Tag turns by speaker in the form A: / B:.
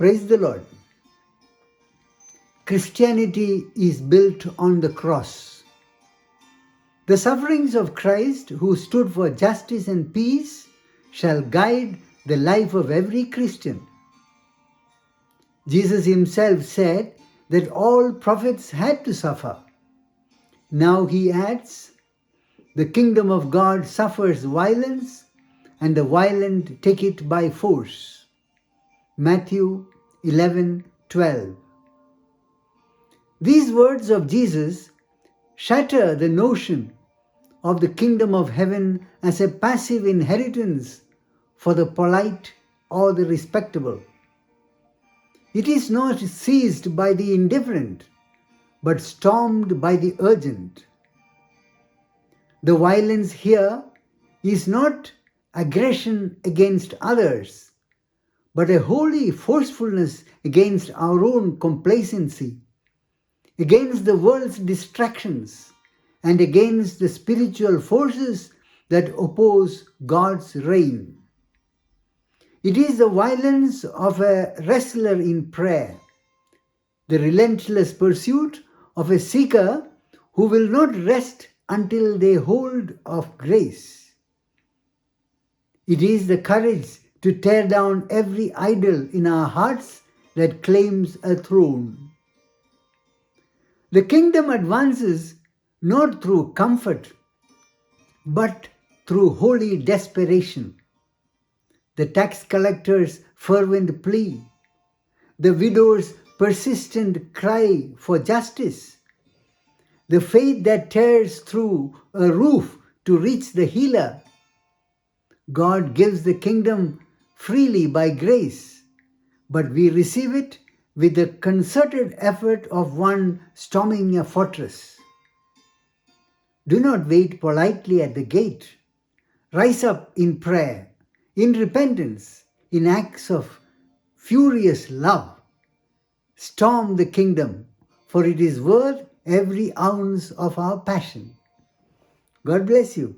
A: Praise the Lord. Christianity is built on the cross. The sufferings of Christ, who stood for justice and peace, shall guide the life of every Christian. Jesus himself said that all prophets had to suffer. Now he adds, the kingdom of God suffers violence, and the violent take it by force. Matthew 11:12. These words of Jesus shatter the notion of the kingdom of heaven as a passive inheritance for the polite or the respectable. It is not seized by the indifferent, but stormed by the urgent. The violence here is not aggression against others, but a holy forcefulness against our own complacency, against the world's distractions, and against the spiritual forces that oppose God's reign. It is the violence of a wrestler in prayer, the relentless pursuit of a seeker who will not rest until they hold of grace. It is the courage to tear down every idol in our hearts that claims a throne. The kingdom advances not through comfort, but through holy desperation. The tax collector's fervent plea, the widow's persistent cry for justice, the faith that tears through a roof to reach the healer. God gives the kingdom freely by grace, but we receive it with the concerted effort of one storming a fortress. Do not wait politely at the gate. Rise up in prayer, in repentance, in acts of furious love. Storm the kingdom, for it is worth every ounce of our passion. God bless you.